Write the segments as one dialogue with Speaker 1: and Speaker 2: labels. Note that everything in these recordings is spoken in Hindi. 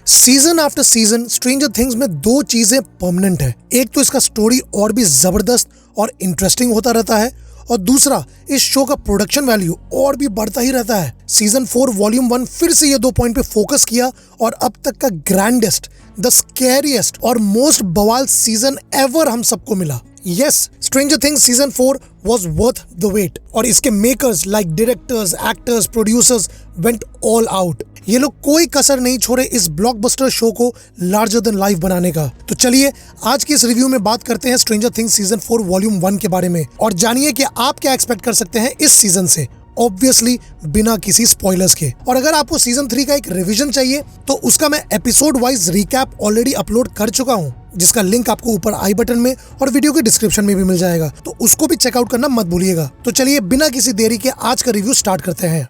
Speaker 1: Season after season stranger things में दो चीजें परमानेंट है। एक तो इसका स्टोरी और भी जबरदस्त और इंटरेस्टिंग होता रहता है और दूसरा इस शो का प्रोडक्शन वैल्यू और भी बढ़ता ही रहता है। सीजन 4 वॉल्यूम 1 फिर से ये 2 पॉइंट पे फोकस किया और अब तक का ग्रैंडेस्ट, द स्कैरिएस्ट और मोस्ट बवाल सीजन एवर हम सबको मिला। Yes, stranger things season 4 was worth the wait और इसके makers like directors, actors, producers went all out. ये लोग कोई कसर नहीं छोड़े इस ब्लॉकबस्टर शो को लार्जर देन लाइफ बनाने का। तो चलिए आज के इस रिव्यू में बात करते हैं स्ट्रेंजर थिंग्स सीजन 4 वॉल्यूम 1 के बारे में और जानिए कि आप क्या एक्सपेक्ट कर सकते हैं इस सीजन से, ऑब्वियसली बिना किसी स्पॉयलर्स के। और अगर आपको सीजन 3 का एक रिवीजन चाहिए तो उसका मैं episode wise recap already upload कर चुका हूँ, जिसका लिंक आपको ऊपर आई बटन में और वीडियो के डिस्क्रिप्शन में भी मिल जाएगा, तो उसको भी चेकआउट करना मत भूलिएगा। तो चलिए बिना किसी देरी के आज का रिव्यू स्टार्ट करते हैं।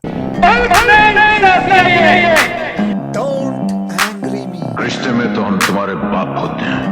Speaker 2: रिश्ते में तो हम तुम्हारे बाप होते हैं।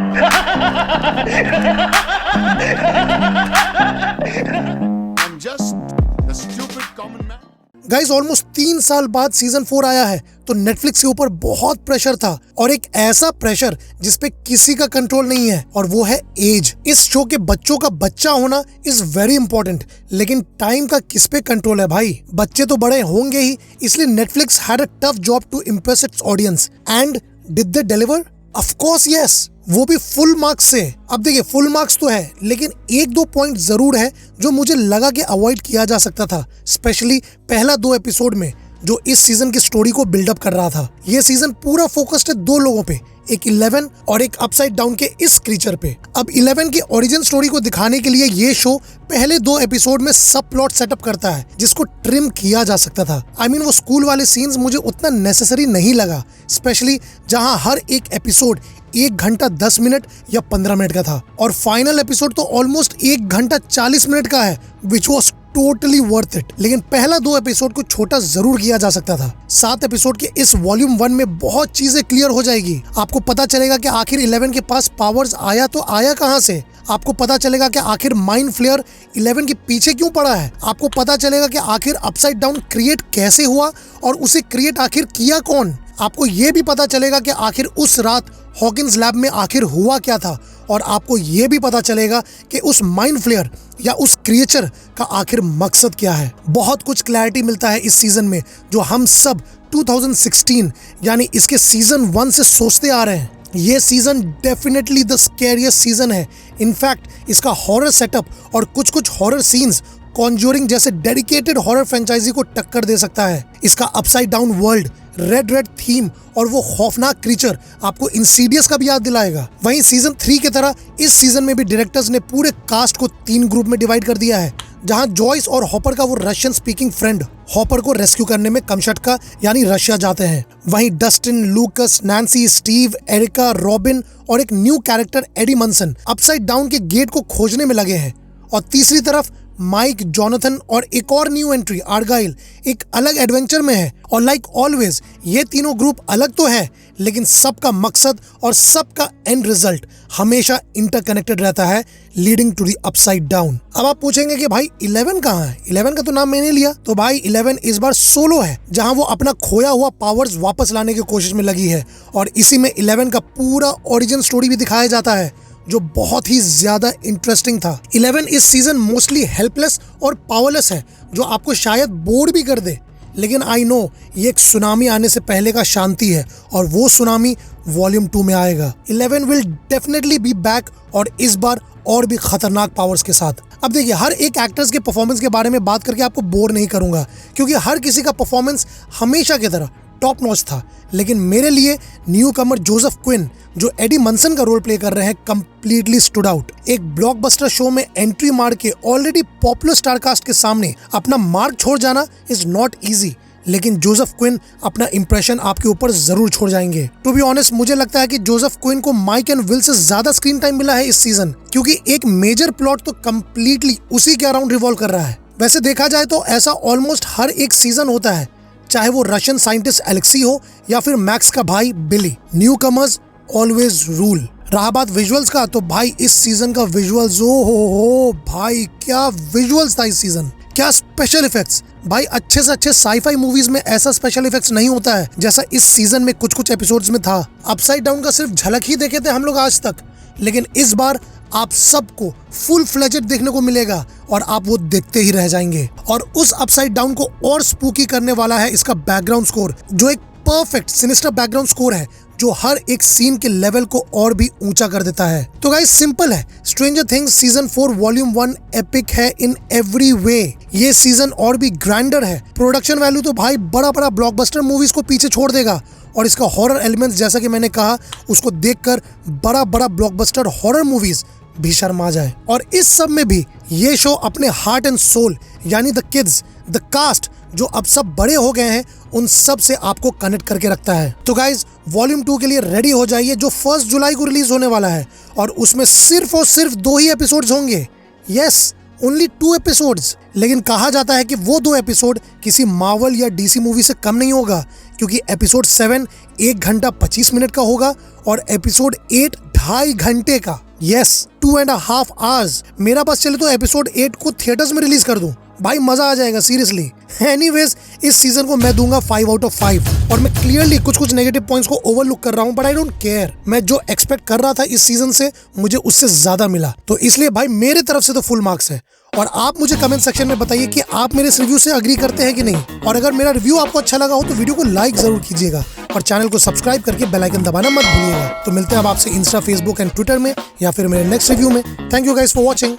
Speaker 1: गाइस, ऑलमोस्ट 3 साल बाद सीजन 4 आया है तो नेटफ्लिक्स के ऊपर बहुत प्रेशर था और एक ऐसा प्रेशर जिसपे किसी का कंट्रोल नहीं है और वो है एज। इस शो के बच्चों का बच्चा होना इज वेरी इंपॉर्टेंट, लेकिन टाइम का किस पे कंट्रोल है भाई। बच्चे तो बड़े होंगे ही, इसलिए Netflix had a tough job to impress its audience and did they deliver? Of course yes, वो भी फुल मार्क्स से। अब देखिए, फुल मार्क्स तो है लेकिन 1-2 पॉइंट जरूर है जो मुझे लगा कि अवॉइड किया जा सकता था, स्पेशली पहला 2 एपिसोड में जो इस सीजन की स्टोरी को बिल्डअप कर रहा था। ये सीजन पूरा फोकस्ड है 2 लोगों पे, एक 11 और एक अपसाइड डाउन के इस क्रीचर पे। अब 11 की ओरिजिन स्टोरी को दिखाने के लिए ये शो पहले 2 एपिसोड में सब प्लॉट सेटअप करता है जिसको ट्रिम किया जा सकता था। वो स्कूल वाले सीन्स मुझे उतना नेसेसरी नहीं लगा, स्पेशली जहां हर एक एपिसोड 1 घंटा 10 मिनट या 15 मिनट का था और फाइनल एपिसोड तो ऑलमोस्ट 1 घंटा 40 मिनट का है, which was totally worth it. लेकिन पहला 2 एपिसोड को छोटा जरूर किया जा सकता था। 7 एपिसोड के इस वॉल्यूम 1 में बहुत चीजें क्लियर हो जाएगी। आपको पता चलेगा कि आखिर 11 के पास पावर्स आया तो आया कहां से। आपको पता चलेगा कि आखिर माइंड फ्लेयर 11 के पीछे क्यों पड़ा है। आपको पता चलेगा कि आखिर अपसाइड डाउन क्रिएट कैसे हुआ और उसे क्रिएट आखिर किया कौन। आपको ये भी पता चलेगा कि आखिर उस रात हॉकिंस लैब में आखिर हुआ क्या था और आपको ये भी पता चलेगा कि उस माइंड फ्लेयर या उस क्रिएचर का आखिर मकसद क्या है। बहुत कुछ क्लैरिटी मिलता है इस सीजन में जो हम सब 2016 यानी इसके सीजन 1 से सोचते आ रहे हैं। ये season definitely the scariest season है। इनफैक्ट इसका हॉरर सेटअप और कुछ हॉरर सीन्स कॉन्ज्यूरिंग जैसे डेडिकेटेड हॉरर फ्रेंचाइजी को टक्कर दे सकता है। इसका upside down world, red theme और वो खौफनाक क्रीचर आपको इंसीडियस का भी याद दिलाएगा। वहीं सीजन 3 की तरह इस सीजन में भी डायरेक्टर्स ने पूरे कास्ट को 3 ग्रुप में डिवाइड कर दिया है, जहां जॉयस और हॉपर का वो रशियन स्पीकिंग फ्रेंड हॉपर को रेस्क्यू करने में कमशटका यानी रशिया जाते हैं। वहीं Dustin, Lucas, Nancy, Steve, Erica, Robin और एक new character Eddie Munson upside down के गेट को खोजने में लगे हैं। और तीसरी तरफ माइक, जोनाथन और एक और न्यू एंट्री आर्गाइल एक अलग एडवेंचर में है। और लाइक ऑलवेज ये तीनों ग्रुप अलग तो है लेकिन सबका मकसद और सबका एंड रिजल्ट हमेशा इंटरकनेक्टेड रहता है, leading to the upside down. अब आप पूछेंगे कि भाई 11 कहाँ है? 11 का तो नाम मैंने लिया। तो भाई 11 इस बार सोलो है, जहां वो अपना खोया हुआ पावर्स वापस लाने की कोशिश में लगी है और इसी में 11 का पूरा ओरिजिन स्टोरी भी दिखाया जाता है जो बहुत ही ज्यादा इंटरेस्टिंग था। 11 इस सीजन मोस्टली हेल्पलेस और पावरलेस है जो आपको शायद बोर भी कर दे, लेकिन आई नो ये एक सुनामी आने से पहले का शांति है और वो सुनामी वॉल्यूम 2 में आएगा। 11 विल डेफिनेटली बी बैक और इस बार और भी खतरनाक पावर्स के साथ। अब देखिए, हर एक एक्टर्स के परफॉर्मेंस के बारे में बात करके आपको बोर नहीं करूंगा क्योंकि हर किसी का परफॉर्मेंस हमेशा की तरह टॉप नॉच था, लेकिन मेरे लिए न्यू कमर जोसेफ क्विन जो एडी मनसन का रोल प्ले कर रहे हैं कंप्लीटली स्टूड आउट। एक ब्लॉकबस्टर शो में एंट्री मार के ऑलरेडी पॉपुलर स्टारकास्ट के सामने अपना मार्क छोड़ जाना इज नॉट इजी, लेकिन जोसेफ क्विन अपना इंप्रेशन आपके ऊपर जरूर छोड़ जाएंगे। टू बी ऑनेस्ट, मुझे लगता है कि जोसेफ क्विन को माइक एंड विल से ज्यादा स्क्रीन टाइम मिला है इस सीजन, क्योंकि एक मेजर प्लॉट तो कंप्लीटली उसी के अराउंड रिवॉल्व कर रहा है। वैसे देखा जाए तो ऐसा ऑलमोस्ट हर एक सीजन होता है, चाहे वो रशियन साइंटिस्ट एलेक्सी हो या फिर मैक्स का भाई Billy. Newcomers always rule. रहा बात विजुअल्स का, तो भाई इस सीजन का विजुअल्स, ओ हो भाई क्या विजुअल्स था इस सीजन, क्या स्पेशल इफेक्ट्स। भाई अच्छे से अच्छे साईफाई मूवीज में ऐसा स्पेशल इफेक्ट्स नहीं होता है जैसा इस सीजन में कुछ एपिसोड्स में था। अपसाइड डाउन का सिर्फ झलक ही देखे थे हम लोग आज तक, लेकिन इस बार आप सबको फुल फ्लेजेड देखने को मिलेगा और आप वो देखते ही रह जाएंगे। और उस अपसाइड डाउन को और स्पूकी करने वाला है इसका बैकग्राउंड स्कोर, जो एक परफेक्ट सिनिस्टर बैकग्राउंड स्कोर है जो हर एक सीन के लेवल को और भी ऊंचा कर देता है। तो गाइस सिंपल है, stranger things season 4 volume 1 epic है इन एवरी वे। ये सीजन और भी ग्रैंडर है। प्रोडक्शन वैल्यू तो भाई बड़ा ब्लॉकबस्टर मूवीज को पीछे छोड़ देगा और इसका हॉरर एलिमेंट्स जैसा कि मैंने कहा उसको देखकर बड़ा ब्लॉकबस्टर हॉरर मूवीज भी शर्मा जाए। और इस सब में भी ये शो अपने हार्ट एंड सोल यानी द किड्स, द कास्ट जो अब सब बड़े हो गए हैं, उन सब से आपको कनेक्ट करके रखता है। तो गाइज वॉल्यूम 2 के लिए रेडी हो जाइए जो 1 जुलाई को रिलीज होने वाला है और उसमें सिर्फ और सिर्फ 2 ही एपिसोड्स होंगे। Yes, only 2 episodes. लेकिन कहा जाता है कि वो 2 एपिसोड किसी मार्वल या डीसी मूवी से कम नहीं होगा, क्योंकि एपिसोड 7 1 घंटा 25 मिनट का होगा और एपिसोड 8 2.5 घंटे का। Yes, 2.5 hours. मेरा बस चले तो एपिसोड 8 को थिएटर्स में रिलीज कर दूं, भाई मजा आ जाएगा सीरियसली। एनीवेज इस सीजन को मैं दूंगा 5 आउट ऑफ 5 और मैं क्लियरली कुछ नेगेटिव पॉइंट्स को ओवरलुक कर रहा हूं, बट आई डोंट केयर। मैं जो एक्सपेक्ट कर रहा था इस सीजन से मुझे उससे ज्यादा मिला, तो इसलिए भाई मेरे तरफ से तो फुल मार्क्स है। और आप मुझे कमेंट सेक्शन में बताइए कि आप मेरे इस रिव्यू से अग्री करते हैं कि नहीं। और अगर मेरा रिव्यू आपको अच्छा लगा हो तो वीडियो को लाइक जरूर कीजिएगा और चैनल को सब्सक्राइब करके बेल आइकन दबाना मत भूलिएगा। तो मिलते हैं अब आपसे इंस्टा, फेसबुक एंड ट्विटर में या फिर मेरे नेक्स्ट रिव्यू में। Thank you guys for watching.